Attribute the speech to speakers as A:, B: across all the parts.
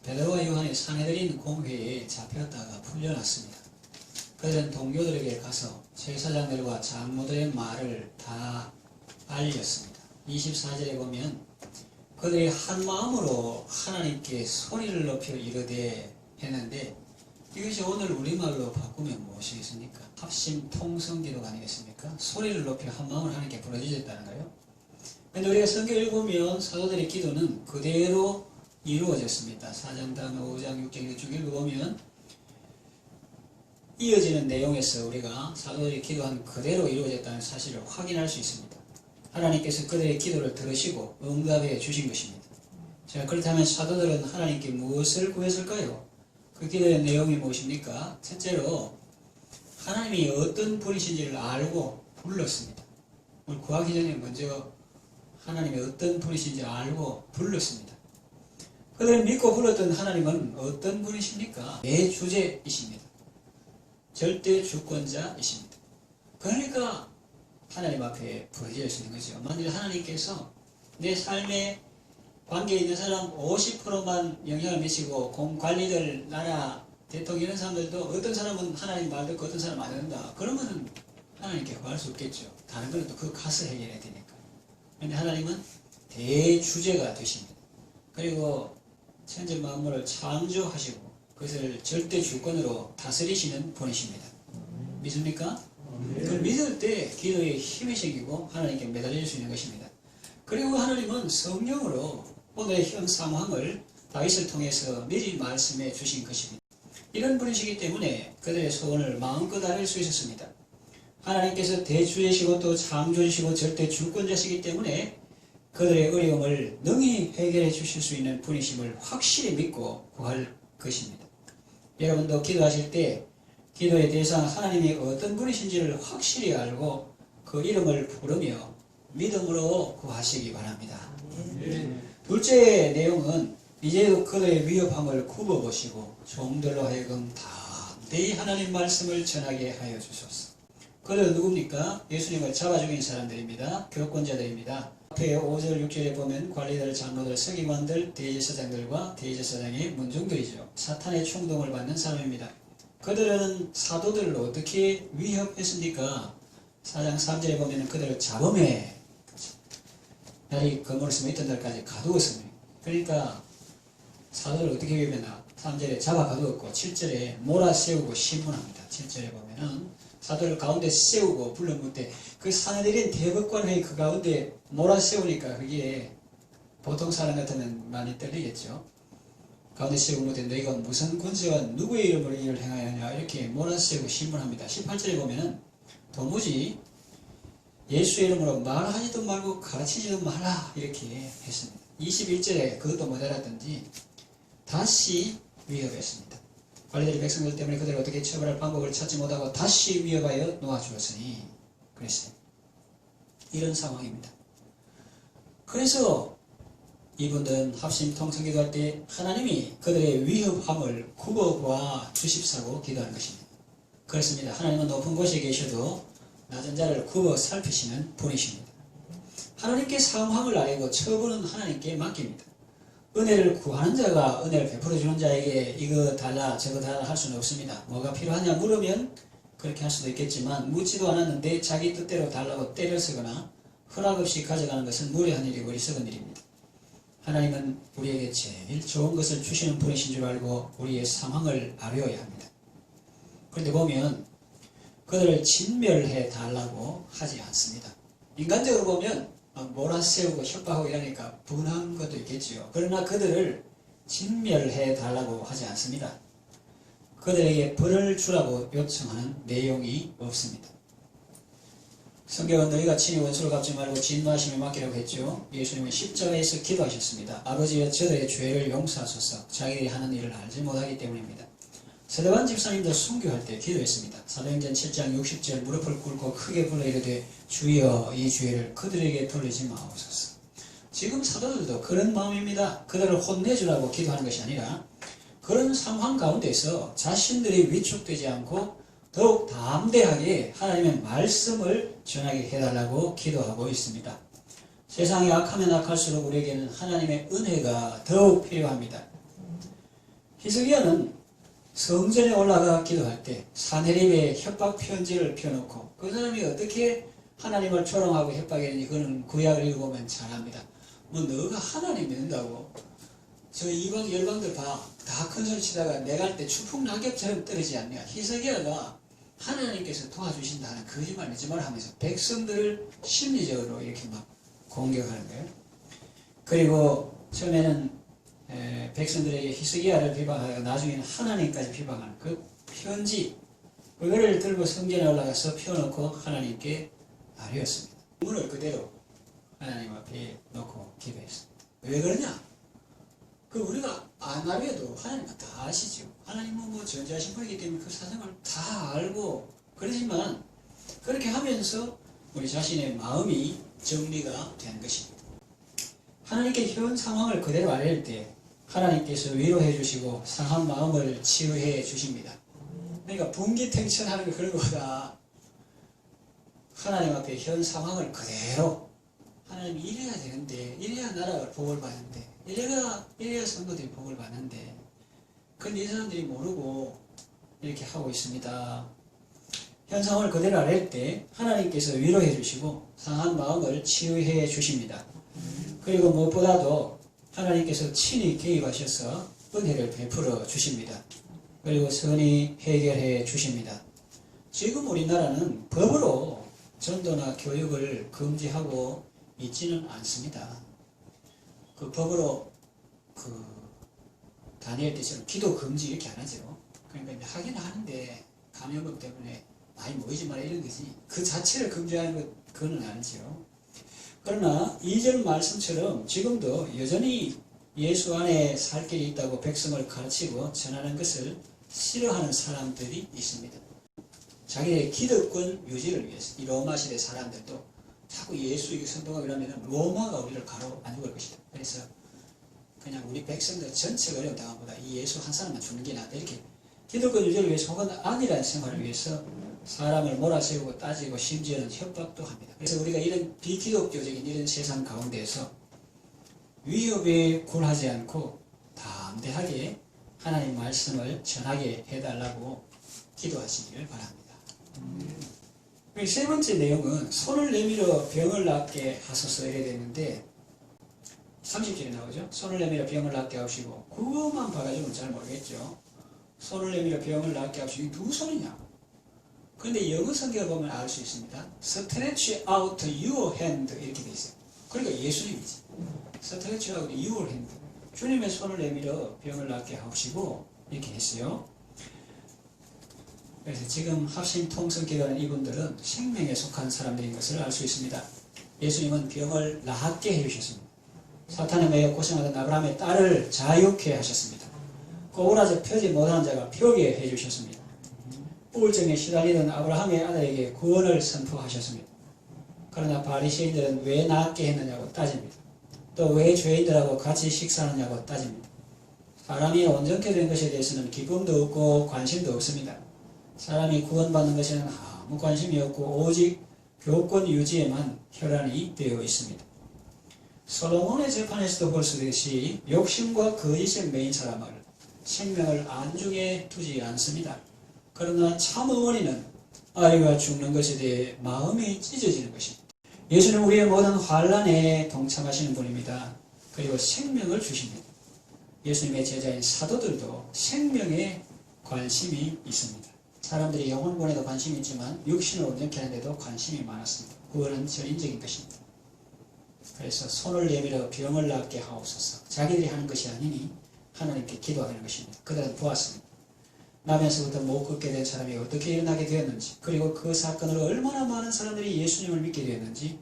A: 베드로와 요한이 상해드린 공회에 잡혔다가 풀려났습니다. 그들은 동료들에게 가서 제사장들과 장로들의 말을 다 알렸습니다. 24절에 보면 그들이 한 마음으로 하나님께 소리를 높여 이르되 했는데, 이것이 오늘 우리말로 바꾸면 무엇이겠습니까? 합심 통성기도가 아니겠습니까? 소리를 높여 한 마음으로 하나님께 부르짖었다는 거예요. 그런데 우리가 성경을 읽으면 사도들의 기도는 그대로 이루어졌습니다. 4장 다음에 5장 6장 쭉 읽어보면 이어지는 내용에서 우리가 사도들이 기도한 그대로 이루어졌다는 사실을 확인할 수 있습니다. 하나님께서 그들의 기도를 들으시고 응답해 주신 것입니다. 자, 그렇다면 사도들은 하나님께 무엇을 구했을까요? 그 기도의 내용이 무엇입니까? 첫째로 하나님이 어떤 분이신지를 알고 불렀습니다. 오늘 구하기 전에 먼저 하나님이 어떤 분이신지 알고 불렀습니다. 그들이 믿고 불렀던 하나님은 어떤 분이십니까? 대주제이십니다. 절대 주권자이십니다. 그러니까 하나님 앞에 부르짖을 수 있는 거죠. 만일 하나님께서 내 삶에 관계에 있는 사람 50%만 영향을 미치고 공관리들, 나라, 대통령 이런 사람들도 어떤 사람은 하나님 말 듣고 어떤 사람은 안 듣는다. 그러면 하나님께 구할 수 없겠죠. 다른 거는 또 그거 가서 해결해야 되니까. 그런데 하나님은 대주제가 되십니다. 그리고 천지 만물을 창조하시고 그것을 절대 주권으로 다스리시는 분이십니다. 믿습니까? 그걸 믿을 때 기도에 힘이 생기고 하나님께 매달릴 수 있는 것입니다. 그리고 하나님은 성령으로 오늘의 현 상황을 다윗을 통해서 미리 말씀해 주신 것입니다. 이런 분이시기 때문에 그들의 소원을 마음껏 아뢰 수 있었습니다. 하나님께서 대주제시고 또 창조주시고 절대 주권자시기 때문에 그들의 어려움을 능히 해결해 주실 수 있는 분이심을 확실히 믿고 구할 것입니다. 여러분도 기도하실 때 기도의 대상 하나님이 어떤 분이신지를 확실히 알고 그 이름을 부르며 믿음으로 구하시기 바랍니다. 둘째 내용은 이제도 그들의 위협함을 굽어보시고 종들로 하여금 담대히 하나님 말씀을 전하게 하여 주소서. 그들은 누굽니까? 예수님을 잡아 죽인 사람들입니다. 교권자들입니다. 앞에 5절 6절에 보면 관리들, 장로들, 서기관들, 대제사장들과 대제사장의 문중들이죠. 사탄의 충동을 받는 사람입니다. 그들은 사도들을 어떻게 위협했습니까? 4장 3절에 보면 그들을 잡음에 날이 거물었으면 이튿날까지 가두었습니다. 그러니까 사도를 어떻게 위협했나? 3절에 잡아 가두었고 7절에 몰아세우고 신문합니다. 7절에 보면은 사도를 가운데 세우고 불러물 때 그 상해드린 대법관 회의 그 가운데 몰아세우니까 그게 보통 사람 같으면 많이 떨리겠죠. 가운데 세우고 묻되 너희가 무슨 권세와 누구의 이름으로 이를 행하였냐 이렇게 몰아세우고 신문합니다. 18절에 보면은 도무지 예수의 이름으로 말하지도 말고 가르치지도 말라 이렇게 했습니다. 21절에 그것도 못 알았던지 다시 위협했습니다. 관리들이 백성들 때문에 그들을 어떻게 처벌할 방법을 찾지 못하고 다시 위협하여 놓아주었으니 그랬어요. 이런 상황입니다. 그래서 이분들은 합심 통성기도 할 때 하나님이 그들의 위협함을 굽어봐 주십사고 기도하는 것입니다. 그렇습니다. 하나님은 높은 곳에 계셔도 낮은 자를 굽어 살피시는 분이십니다. 하나님께 상황을 아뢰고 처분은 하나님께 맡깁니다. 은혜를 구하는 자가 은혜를 베풀어 주는 자에게 이거 달라 저거 달라 할 수는 없습니다. 뭐가 필요하냐 물으면 그렇게 할 수도 있겠지만 묻지도 않았는데 자기 뜻대로 달라고 때를 쓰거나 허락 없이 가져가는 것은 무례한 일이고 어리석은 일입니다. 하나님은 우리에게 제일 좋은 것을 주시는 분이신 줄 알고 우리의 상황을 아뢰어야 합니다. 그런데 보면 그들을 진멸해 달라고 하지 않습니다. 인간적으로 보면 몰아세우고 협박하고 이러니까 분한 것도 있겠지요. 그러나 그들을 진멸해 달라고 하지 않습니다. 그들에게 벌을 주라고 요청하는 내용이 없습니다. 성경은 너희가 친히 원수를 갚지 말고 진노하심에 맡기라고 했죠. 예수님은 십자가에서 기도하셨습니다. 아버지여 저들의 죄를 용서하소서. 자기들이 하는 일을 알지 못하기 때문입니다. 서대반 집사님도 순교할 때 기도했습니다. 사도행전 7장 60절 무릎을 꿇고 크게 불러 이르되 주여 이 죄를 그들에게 돌리지 마옵소서. 지금 사도들도 그런 마음입니다. 그들을 혼내주라고 기도하는 것이 아니라 그런 상황 가운데서 자신들이 위축되지 않고 더욱 담대하게 하나님의 말씀을 전하게 해달라고 기도하고 있습니다. 세상이 악하면 악할수록 우리에게는 하나님의 은혜가 더욱 필요합니다. 히스기야는 성전에 올라가 기도할 때 사내립에 협박 편지를 펴놓고 그 사람이 어떻게 하나님을 조롱하고 협박했는지 그는 구약을 읽어보면 잘 압니다. 뭐 너가 하나님 믿는다고 저 이방 열방들 봐 다 큰 소리 치다가 내가 할 때 추풍 낙엽처럼 떨어지지 않냐. 히스기야가 하나님께서 도와주신다는 거짓말 하면서 백성들을 심리적으로 이렇게 막 공격하는 거예요. 그리고 처음에는 백성들에게 히스기야를 비방하다가 나중에는 하나님까지 비방하는 그 편지 그거를 들고 성전에 올라가서 펴놓고 하나님께 아뢰었습니다. 문을 그대로 하나님 앞에 놓고 기도했습니다. 왜 그러냐? 그 우리가 안 아뢰도 하나님은 다 아시죠. 하나님은 뭐 전지하신 분이기 때문에 그 사정을 다 알고 그러지만 그렇게 하면서 우리 자신의 마음이 정리가 된 것입니다. 하나님께 현 상황을 그대로 아뢰일 때 하나님께서 위로해 주시고 상한 마음을 치유해 주십니다. 그러니까 분기탱천하는 거 그런 거보다 하나님 앞에 현 상황을 그대로 하나님 이래야 되는데 이래야 나라가 복을 받는데 이래야 성도들이 복을 받는데 근데 이 사람들이 모르고 이렇게 하고 있습니다. 현 상황을 그대로 아랠 때 하나님께서 위로해 주시고 상한 마음을 치유해 주십니다. 그리고 무엇보다도 하나님께서 친히 개입하셔서 은혜를 베풀어 주십니다. 그리고 선히 해결해 주십니다. 지금 우리나라는 법으로 전도나 교육을 금지하고 있지는 않습니다. 그 법으로 다니엘 때처럼 기도 금지 이렇게 안 하죠. 그러니까 하긴 하는데 감염병 때문에 많이 모이지 마라 이런 거지. 그 자체를 금지하는 그건 아니죠. 그러나 2절 말씀처럼 지금도 여전히 예수 안에 살 길이 있다고 백성을 가르치고 전하는 것을 싫어하는 사람들이 있습니다. 자기의 기득권 유지를 위해서 이 로마 시대 사람들도 자꾸 예수 선동하고 이러면 로마가 우리를 가로안을 것이다. 그래서 그냥 우리 백성들 전체가 어려운 당함보다 이 예수 한 사람만 죽는 게 낫다. 이렇게 기득권 유지를 위해서 혹은 안일한 생활을 위해서 사람을 몰아세우고 따지고 심지어는 협박도 합니다. 그래서 우리가 이런 비기독교적인 이런 세상 가운데에서 위협에 굴하지 않고 담대하게 하나님 말씀을 전하게 해달라고 기도하시기를 바랍니다. 세 번째 내용은 손을 내밀어 병을 낫게 하소서 이래 되는데 30절에 나오죠. 손을 내밀어 병을 낫게 하시고 그것만 봐가지고는 잘 모르겠죠. 손을 내밀어 병을 낫게 하시고 이게 누구 손이냐? 그런데 영어 성경을 보면 알 수 있습니다. Stretch out your hand 이렇게 돼 있어요. 그러니까 예수님이지. Stretch out your hand. 주님의 손을 내밀어 병을 낫게 하시고 이렇게 했어요. 그래서 지금 합심 통성 기도하는 이분들은 생명에 속한 사람들인 것을 알 수 있습니다. 예수님은 병을 낫게 해주셨습니다. 사탄에 매여 고생하던 아브라함의 딸을 자유케 하셨습니다. 꼬부라져 펴지 못하는 자가 펴게 해주셨습니다. 우울증에 시달리던 아브라함의 아들에게 구원을 선포하셨습니다. 그러나 바리새인들은 왜 낫게 했느냐고 따집니다. 또 왜 죄인들하고 같이 식사하느냐고 따집니다. 사람이 온전케 된 것에 대해서는 기쁨도 없고 관심도 없습니다. 사람이 구원받는 것에는 아무 관심이 없고 오직 교권 유지에만 혈안이 되어 있습니다. 솔로몬의 재판에서도 볼 수 있듯이 욕심과 거짓의 메인 사람을 생명을 안중에 두지 않습니다. 그러나 참 어머니는 아이가 죽는 것에 대해 마음이 찢어지는 것입니다. 예수는 우리의 모든 환난에 동참하시는 분입니다. 그리고 생명을 주십니다. 예수님의 제자인 사도들도 생명에 관심이 있습니다. 사람들이 영혼권에도 관심이 있지만 육신을 온전케 하는 데도 관심이 많았습니다. 구원은 전인적인 것입니다. 그래서 손을 내밀어 병을 낫게 하옵소서. 자기들이 하는 것이 아니니 하나님께 기도하는 것입니다. 그들은 보았습니다. 나면서부터 못 걷게 된 사람이 어떻게 일어나게 되었는지, 그리고 그 사건으로 얼마나 많은 사람들이 예수님을 믿게 되었는지,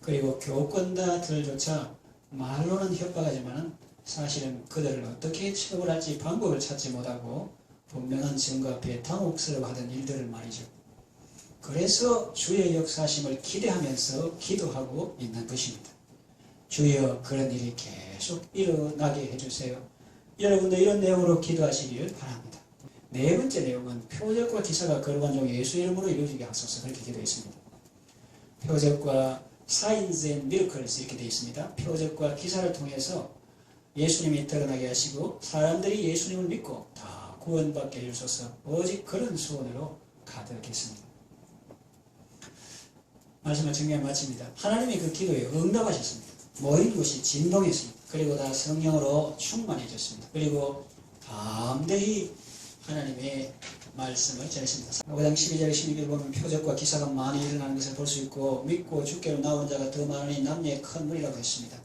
A: 그리고 교권자들조차 말로는 협박하지만 사실은 그들을 어떻게 처벌할지 방법을 찾지 못하고 분명한 증거 앞에 당혹스러워하던 일들을 말이죠. 그래서 주의 역사심을 기대하면서 기도하고 있는 것입니다. 주여 그런 일이 계속 일어나게 해주세요. 여러분도 이런 내용으로 기도하시길 바랍니다. 네 번째 내용은 표적과 기사가 거룩한 종 예수 이름으로 이루어지게 하소서 그렇게 기도했습니다. 표적과 signs and miracles 이렇게 되어 있습니다. 표적과 기사를 통해서 예수님이 드러나게 하시고 사람들이 예수님을 믿고 다 구원받게 해주소서. 오직 그런 소원으로 가득했습니다. 말씀을 정리해 마칩니다. 하나님이 그 기도에 응답하셨습니다. 모든 것이 진동했습니다. 그리고 다 성령으로 충만해졌습니다. 그리고 담대히 하나님의 말씀을 전했습니다. 5장 12절 16절 보면 표적과 기사가 많이 일어나는 것을 볼 수 있고 믿고 주께로 나온 자가 더 많으니 남녀의 큰 무리라고 했습니다.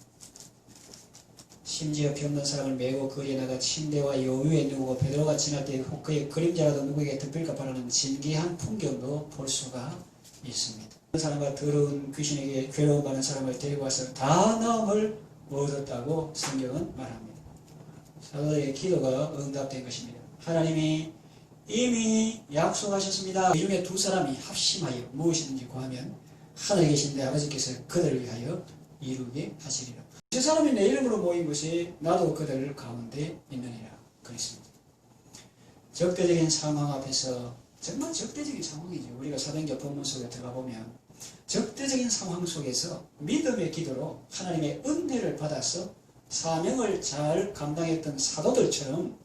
A: 심지어 병든 사람을 메고 거리에 나가 침대와 여유에 누우고 베드로가 지날 때 그의 그림자라도 누구에게 덮일까 바라는 진귀한 풍경도 볼 수가 있습니다. 그 사람과 더러운 귀신에게 괴로워하는 사람을 데리고 와서 다 나음을 얻었다고 성경은 말합니다. 사도들의 기도가 응답된 것입니다. 하나님이 이미 약속하셨습니다. 이 중에 두 사람이 합심하여 무엇이든지 구하면 하늘에 계신 내 아버지께서 그들을 위하여 이루게 하시리라. 세 사람이 내 이름으로 모인 것이 나도 그들 가운데 있느니라 그랬습니다. 적대적인 상황 앞에서 정말 적대적인 상황이죠. 우리가 사도행전 본문 속에 들어가 보면 적대적인 상황 속에서 믿음의 기도로 하나님의 은혜를 받아서 사명을 잘 감당했던 사도들처럼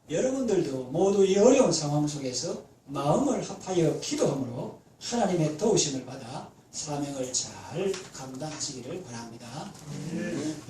A: 여러분들도 모두 이 어려운 상황 속에서 마음을 합하여 기도함으로 하나님의 도우심을 받아 사명을 잘 감당하시기를 바랍니다.